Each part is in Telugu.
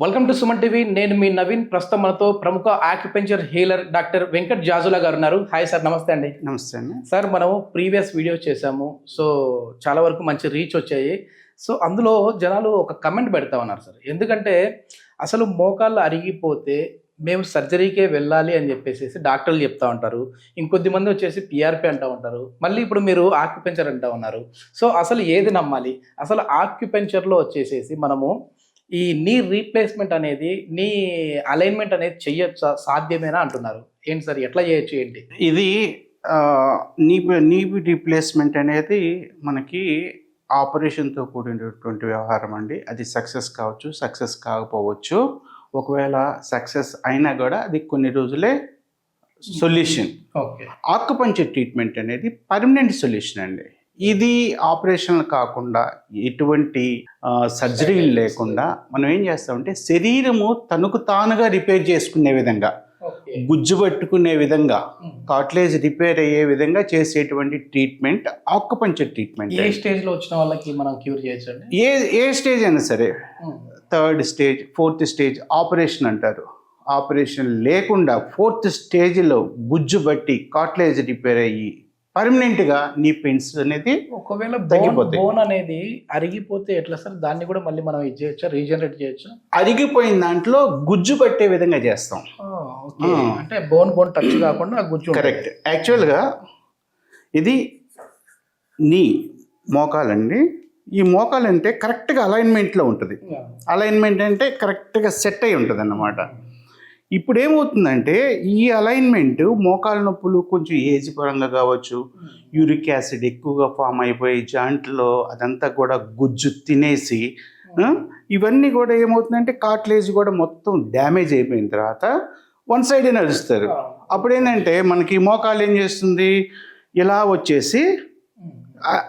Welcome to Suman TV. నేను మీ నవీన్. ప్రస్తుతం మనతో ప్రముఖ acupuncture healer doctor Venkat Jajula గారు ఉన్నారు. హాయ్ సార్, నమస్తే అండి. నమస్తే అండి. సార్, మనము ప్రీవియస్ వీడియో చేసాము, సో చాలా వరకు మంచి రీచ్ వచ్చాయి. సో అందులో జనాలు ఒక కమెంట్ పెడతా ఉన్నారు సార్. ఎందుకంటే అసలు మోకాళ్ళు అరిగిపోతే మేము సర్జరీకే వెళ్ళాలి అని చెప్పేసి డాక్టర్లు చెప్తా ఉంటారు. ఇంకొద్ది మంది వచ్చేసి పిఆర్పి అంటూ ఉంటారు. మళ్ళీ ఇప్పుడు మీరు ఆక్యుపెంచర్ అంటూ ఉన్నారు. సో అసలు ఏది నమ్మాలి? అసలు ఆక్యుపెంచర్లో వచ్చేసేసి మనము ఈ నీ రీప్లేస్మెంట్ అనేది, నీ అలైన్మెంట్ అనేది చెయ్యొచ్చా, సాధ్యమేనా అంటున్నారు. ఏంటి సార్, ఎట్లా చేయొచ్చు ఏంటి? ఇది నీ రీప్లేస్మెంట్ అనేది మనకి ఆపరేషన్తో కూడినటువంటి వ్యవహారం అండి. అది సక్సెస్ కావచ్చు, సక్సెస్ కాకపోవచ్చు. ఒకవేళ సక్సెస్ అయినా కూడా అది కొన్ని రోజులే సొల్యూషన్. ఓకే. ఆక్యుపంచర్ ట్రీట్మెంట్ అనేది పర్మనెంట్ సొల్యూషన్ అండి. ఇది ఆపరేషన్లు కాకుండా ఎటువంటి సర్జరీలు లేకుండా మనం ఏం చేస్తామంటే శరీరము తనకు తానుగా రిపేర్ చేసుకునే విధంగా, గుజ్జు పట్టుకునే విధంగా, కార్టిలేజ్ రిపేర్ అయ్యే విధంగా చేసేటువంటి ట్రీట్మెంట్ ఆక్యుపంచర్ ట్రీట్మెంట్. ఏ స్టేజ్లో వచ్చిన వాళ్ళకి మనం క్యూర్ చేయొచ్చు? ఏ స్టేజ్ అయినా సరే, 3rd stage, 4th stage operation అంటారు. ఆపరేషన్ లేకుండా 4th స్టేజ్లో గుజ్జు బట్టి కార్టిలేజ్ రిపేర్ అయ్యి పర్మనెంట్గా నీ పెయిన్స్ అనేది ఒకవేళ తగ్గిపోతాయి. బోన్ అనేది అరిగిపోతే ఎట్లా సార్? దాన్ని కూడా మళ్ళీ మనం ఇది చేయొచ్చా, రీజనరేట్ చేయొచ్చా? అరిగిపోయిన దాంట్లో గుజ్జు పట్టే విధంగా చేస్తాం. అంటే బోన్ టచ్ కాకుండా గుజ్జు. కరెక్ట్. యాక్చువల్గా ఇది నీ మోకాలండి. ఈ మోకాలు అంటే కరెక్ట్గా అలైన్మెంట్లో ఉంటుంది. అలైన్మెంట్ అంటే కరెక్ట్గా సెట్ అయి ఉంటుంది అన్నమాట. ఇప్పుడు ఏమవుతుందంటే ఈ అలైన్మెంట్ మోకాల నొప్పులు కొంచెం ఏజ్ పరంగా కావచ్చు, యూరిక్ యాసిడ్ ఎక్కువగా ఫామ్ అయిపోయి జాయింట్లో అదంతా కూడా గుజ్జు తినేసి ఇవన్నీ కూడా ఏమవుతుందంటే కార్టిలేజ్ కూడా మొత్తం డ్యామేజ్ అయిపోయిన తర్వాత వన్ సైడే నడుస్తారు. అప్పుడు ఏంటంటే మనకి మోకాలు ఏం చేస్తుంది, ఇలా వచ్చేసి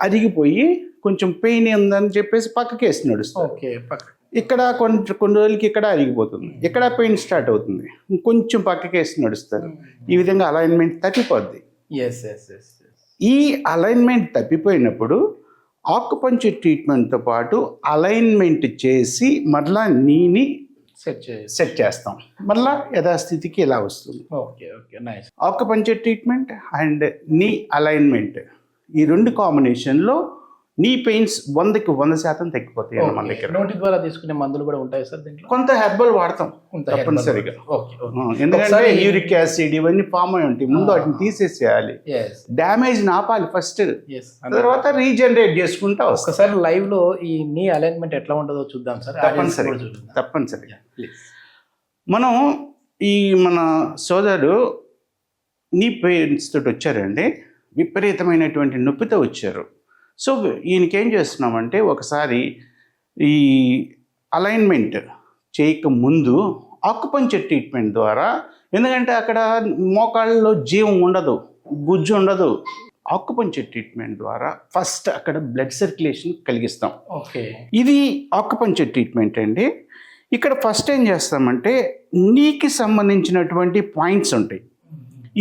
అరిగిపోయి కొంచెం పెయిన్ ఉందని చెప్పేసి పక్కకి వేసి నడుస్తుంది. ఓకే. ఇక్కడ కొన్ని రోజులకి ఇక్కడ అరిగిపోతుంది, ఇక్కడ పెయిన్ స్టార్ట్ అవుతుంది, కొంచెం పక్కకి వేసి నడుస్తారు. ఈ విధంగా అలైన్మెంట్ తప్పిపోద్ది. ఈ అలైన్మెంట్ తప్పిపోయినప్పుడు ఆక్యుపంచర్ ట్రీట్మెంట్తో పాటు అలైన్మెంట్ చేసి మరలా నీని సెట్ చేస్తాం. మళ్ళా యథాస్థితికి ఇలా వస్తుంది. ఆక్యుపంచర్ ట్రీట్మెంట్ అండ్ నీ అలైన్మెంట్, ఈ రెండు కాంబినేషన్లో నీ పెయిన్స్ 100కి 100% తగ్గిపోతాయి. మన దగ్గర నోటి ద్వారా తీసుకునే మందులు కూడా ఉంటాయి సార్ దీంట్లో? కొంత హెర్బల్ వాడతాం తప్పనిసరిగా. ఎందుకంటే యూరిక్ యాసిడ్ ఇవన్నీ ఫామ్ అయి ఉంటాయి. ముందు వాటిని తీసేసేయాలి, డ్యామేజ్ ఆపాలి ఫస్ట్, తర్వాత రీజనరేట్ చేసుకుంటా. ఒకసారి లైవ్ లో ఈ నీ అలైన్మెంట్ ఎట్లా ఉంటుందో చూద్దాం సార్. తప్పనిసరిగా. మనం మన సోదరుడు నీ పెయిన్స్ తోటి వచ్చారండి, విపరీతమైనటువంటి నొప్పితో వచ్చారు. సో ఈయనకేం చేస్తున్నామంటే ఒకసారి ఈ అలైన్మెంట్ చేయక ముందు ఆక్యుపంచర్ ట్రీట్మెంట్ ద్వారా, ఎందుకంటే అక్కడ మోకాళ్ళలో జీవం ఉండదు, గుజ్జు ఉండదు. ఆక్యుపంచర్ ట్రీట్మెంట్ ద్వారా ఫస్ట్ అక్కడ బ్లడ్ సర్క్యులేషన్ కలిగిస్తాం. ఓకే. ఇది ఆక్యుపంచర్ ట్రీట్మెంట్ అండి. ఇక్కడ ఫస్ట్ ఏం చేస్తామంటే నీకి సంబంధించినటువంటి పాయింట్స్ ఉంటాయి,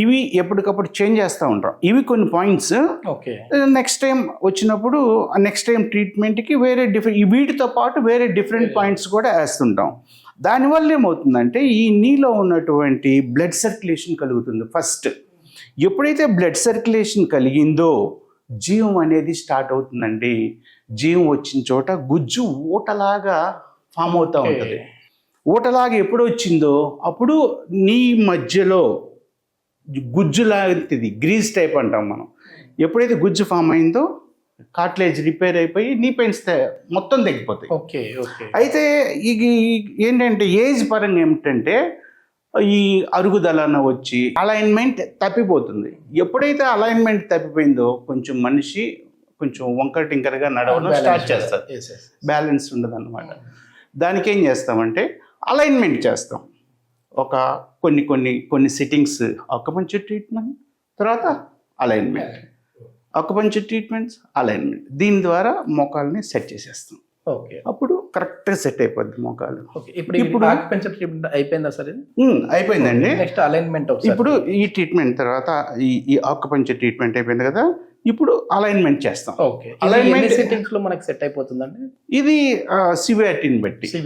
ఇవి ఎప్పటికప్పుడు చేంజ్ చేస్తూ ఉంటాం. ఇవి కొన్ని పాయింట్స్. ఓకే. నెక్స్ట్ టైం వచ్చినప్పుడు నెక్స్ట్ టైం ట్రీట్మెంట్కి వేరే వీటితో పాటు వేరే డిఫరెంట్ పాయింట్స్ కూడా వేస్తుంటాం. దానివల్ల ఏమవుతుందంటే ఈ నీలో ఉన్నటువంటి బ్లడ్ సర్క్యులేషన్ కలుగుతుంది. ఫస్ట్ ఎప్పుడైతే బ్లడ్ సర్క్యులేషన్ కలిగిందో జీవం అనేది స్టార్ట్ అవుతుందండి. జీవం వచ్చిన చోట గుజ్జు ఊటలాగా ఫామ్ అవుతూ ఉంటుంది. ఊటలాగా ఎప్పుడు వచ్చిందో అప్పుడు నీ మధ్యలో గుజ్జు లాంటిది, గ్రీజ్ టైప్ అంటాం మనం. ఎప్పుడైతే గుజ్జు ఫామ్ అయిందో కార్టిలేజ్ రిపేర్ అయిపోయి నీ పెయిన్స్ మొత్తం తగ్గిపోతాయి. ఓకే. ఓకే. అయితే ఇది ఏంటంటే ఏజ్ పరంగా ఏమిటంటే ఈ అరుగుదలన వచ్చి అలైన్మెంట్ తప్పిపోతుంది. ఎప్పుడైతే అలైన్మెంట్ తప్పిపోయిందో కొంచెం మనిషి కొంచెం వంకర టింకరగా నడవడం స్టార్ట్ చేస్తారు. బ్యాలెన్స్ ఉండదు అన్నమాట. దానికి ఏం చేస్తామంటే అలైన్మెంట్ చేస్తాం. ఒక కొన్ని సిట్టింగ్స్ ఆక్యుపంచర్ ట్రీట్మెంట్, తర్వాత అలైన్మెంట్, ఆక్యుపంచర్ ట్రీట్మెంట్స్, అలైన్మెంట్. దీని ద్వారా మోకాల్ని సెట్ చేసేస్తాం. ఓకే. అప్పుడు కరెక్ట్గా సెట్ అయిపోద్ది మోకాలు. ఇప్పుడు ఆక్యుపెంచర్ ట్రీట్మెంట్ అయిపోయిందా సార్? అయిపోయిందండి. Next alignment. ఇప్పుడు ఈ ట్రీట్మెంట్ తర్వాత ఈ ఆక్యుపంచర్ ట్రీట్మెంట్ అయిపోయింది కదా, ఇప్పుడు అలైన్మెంట్ చేస్తాం. ఓకే. Alignment- ఎన్ని సెట్టింగ్స్ లో మనకి సెట్ అయిపోతుందండి? ఇది సివియారిటీని బట్టి,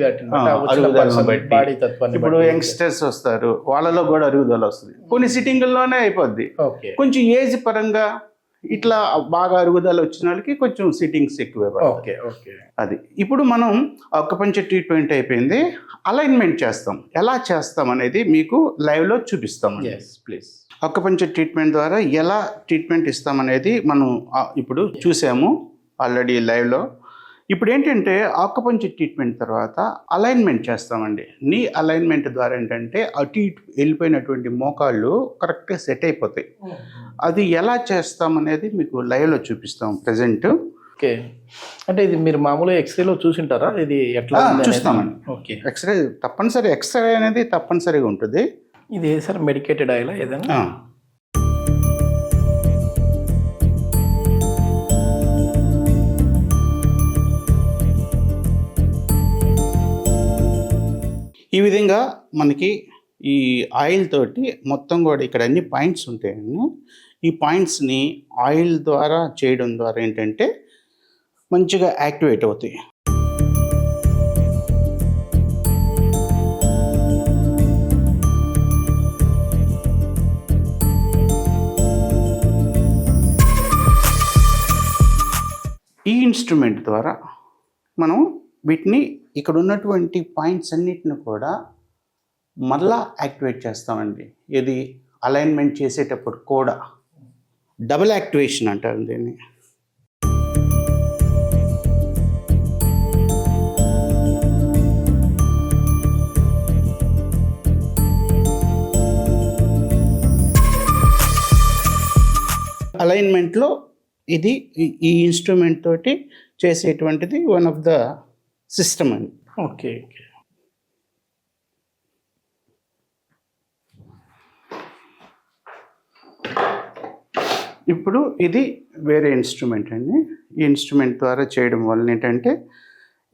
అరుగుదలను బట్టి. బాడీ తత్వాన్ని ఇప్పుడు బట్టి. యంగ్స్టర్స్ వస్తారు, వాళ్ళలో కూడా అరుగుదల వస్తుంది. కొన్ని సిట్టింగుల్లోనే అయిపోద్ది. ఓకే. కొంచెం ఏజ్ పరంగా ఇట్లా బాగా అరుగుదల వచ్చిన వాళ్ళకి కొంచెం సిట్టింగ్స్ ఎక్కువే పడతాయి. ఓకే. ఓకే. అది ఇప్పుడు మనం అక్కుపంచర్ ట్రీట్మెంట్ అయిపోయింది, అలైన్మెంట్ చేస్తాం. ఎలా చేస్తాం అనేది మీకు లైవ్లో చూపిస్తాం. Yes please. అక్కుపంచర్ ట్రీట్మెంట్ ద్వారా ఎలా ట్రీట్మెంట్ ఇస్తామనేది మనం ఇప్పుడు చూసాము ఆల్రెడీ లైవ్లో. ఇప్పుడు ఏంటంటే అక్కుపంచర్ ట్రీట్మెంట్ తర్వాత అలైన్మెంట్ చేస్తామండి. నీ అలైన్మెంట్ ద్వారా ఏంటంటే అటు ఇటు వెళ్ళిపోయినటువంటి మోకాళ్ళు కరెక్ట్గా సెట్ అయిపోతాయి. అది ఎలా చేస్తామనేది మీకు లైవ్లో చూపిస్తాం ప్రజెంట్. ఓకే. అంటే ఇది మీరు మామూలుగా ఎక్స్రేలో చూసింటారా? ఇది ఎట్లా ఉంది అనేది? చూస్తామండి. ఓకే. ఎక్స్రే తప్పనిసరి, ఎక్స్రే అనేది తప్పనిసరిగా ఉంటుంది. ఇది సార్ మెడికేటెడ్ ఆయిల్ ఏదైనా? ఈ విధంగా మనకి ఈ ఆయిల్ తోటి మొత్తం కూడా ఇక్కడ అన్ని పాయింట్స్ ఉంటాయండి. ఈ పాయింట్స్ని ఆయిల్ ద్వారా చేయడం ద్వారా ఏంటంటే మంచిగా యాక్టివేట్ అవుతాయి. ఈ ఇన్స్ట్రుమెంట్ ద్వారా మనం వీటిని ఇక్కడ ఉన్నటువంటి పాయింట్స్ అన్నిటిని కూడా మళ్ళా యాక్టివేట్ చేస్తామండి. ఇది అలైన్మెంట్ చేసేటప్పుడు కూడా డబుల్ యాక్టివేషన్ అంటారు దీన్ని. అలైన్మెంట్లో ఇది ఈ ఇన్స్ట్రుమెంట్ తోటి చేసేటువంటిది వన్ ఆఫ్ ద సిస్టమ్ అండి. ఓకే. ఓకే. ఇప్పుడు ఇది వేరే ఇన్స్ట్రుమెంట్ అండి. ఈ ఇన్స్ట్రుమెంట్ ద్వారా చేయడం వల్ల ఏంటంటే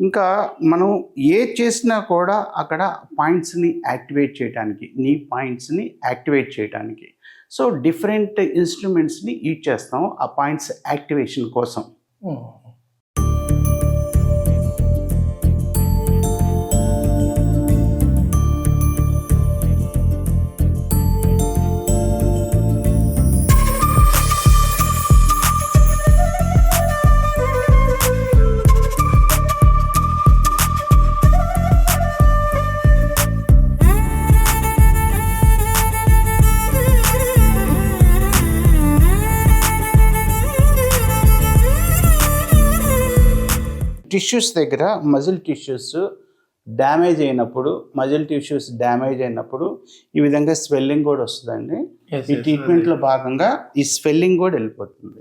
ఇంకా మనం ఏ చేసినా కూడా అక్కడ పాయింట్స్ని యాక్టివేట్ చేయడానికి, నీ పాయింట్స్ని యాక్టివేట్ చేయడానికి. సో డిఫరెంట్ ఇన్స్ట్రుమెంట్స్ని యూజ్ చేస్తాం ఆ పాయింట్స్ యాక్టివేషన్ కోసం. టిష్యూస్ దగ్గర మజిల్ టిష్యూస్ డ్యామేజ్ అయినప్పుడు, ఈ విధంగా స్వెల్లింగ్ కూడా వస్తుందండి. ఈ ట్రీట్మెంట్లో భాగంగా ఈ స్వెల్లింగ్ కూడా వెళ్ళిపోతుంది.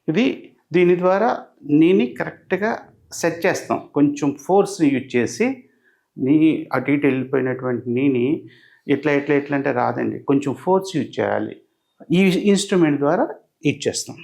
ఇది దీని ద్వారా నీని కరెక్ట్గా సెట్ చేస్తాం. కొంచెం ఫోర్స్ని యూజ్ చేసి నీ అటు ఇటు వెళ్ళిపోయినటువంటి నీని ఎట్లా అంటే రాదండి, కొంచెం ఫోర్స్ యూజ్ చేయాలి. ఈ ఇన్స్ట్రుమెంట్ ద్వారా ఇచ్చేస్తాం.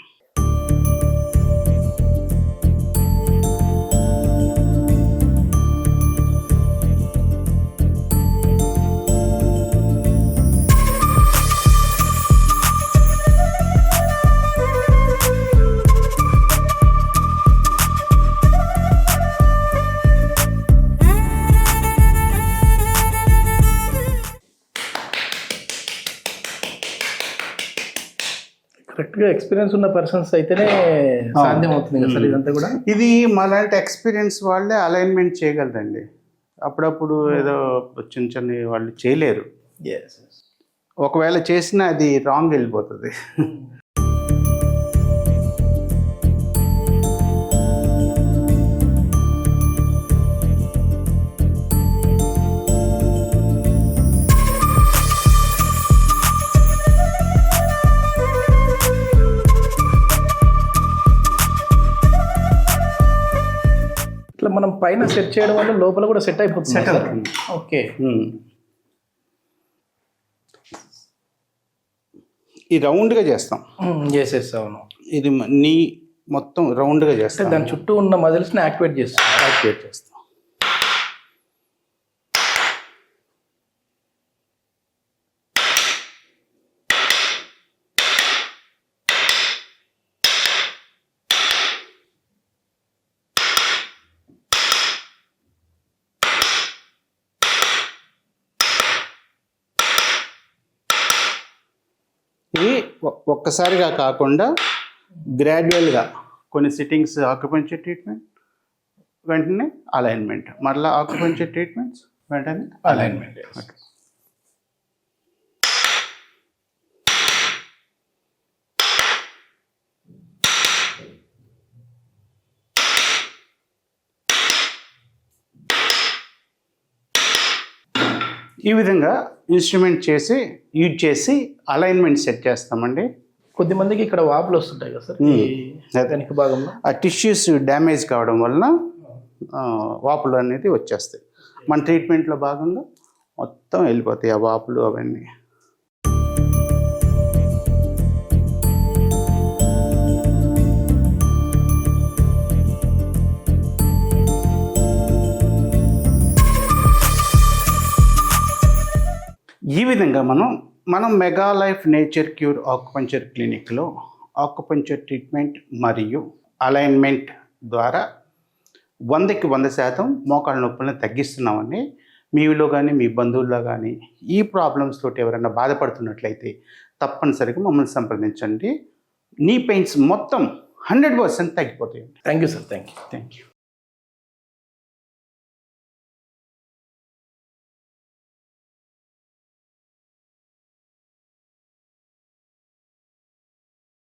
కరెక్ట్గా ఎక్స్పీరియన్స్ ఉన్న పర్సన్స్ అయితేనే సాధ్యం అవుతుంది కదా సార్ ఇదంతా కూడా? ఇది మాలాంటి ఎక్స్పీరియన్స్ వాళ్ళే అలైన్మెంట్ చేయగలరండి. అప్పుడప్పుడు ఏదో చిన్న వాళ్ళు చేయలేరు. ఒకవేళ చేసినా అది రాంగ్ వెళ్ళిపోతుంది. మనం పైన సెట్ చేయడం వల్ల లోపల కూడా సెట్ అయిపోతుంది. సెట్ అవుతుంది. ఓకే. ఈ రౌండ్గా చేస్తాం. చేసేస్తాను. ఇది నీ మొత్తం రౌండ్గా చేస్తాం. దాని చుట్టూ ఉన్న మజిల్స్ని యాక్టివేట్ చేస్తాం. ఇది ఒక్కసారిగా కాకుండా గ్రాడ్యువల్గా కొన్ని సిట్టింగ్స్ ఆక్యుపెంచర్ ట్రీట్మెంట్, వెంటనే అలైన్మెంట్, మరలా ఆక్యుపెంచర్ ట్రీట్మెంట్స్, వెంటనే అలైన్మెంట్. ఈ విధంగా ఇన్స్ట్రుమెంట్ యూజ్ చేసి అలైన్మెంట్ సెట్ చేస్తామండి. కొద్ది మందికి ఇక్కడ వాపులు వస్తుంటాయి కదా సార్ ఈ వెనక భాగంలో, ఆ టిష్యూస్ డ్యామేజ్ కావడం వలన వాపులు అనేది వచ్చేస్తాయి. మన ట్రీట్మెంట్లో భాగంగా మొత్తం వెళ్ళిపోతాయి ఆ వాపులు అవన్నీ. ఈ విధంగా మనం mega life nature cure acupuncture క్లినిక్లో ఆక్యుపంచర్ ట్రీట్మెంట్ మరియు అలైన్మెంట్ ద్వారా 100కి 100% మోకాళ్ళ నొప్పులను తగ్గిస్తున్నామని. మీలో కానీ మీ బంధువుల్లో కానీ ఈ ప్రాబ్లమ్స్ తోటి ఎవరైనా బాధపడుతున్నట్లయితే తప్పనిసరిగా మమ్మల్ని సంప్రదించండి. నీ పెయిన్స్ మొత్తం 100% తగ్గిపోతాయండి. Thank you sir. Thank you.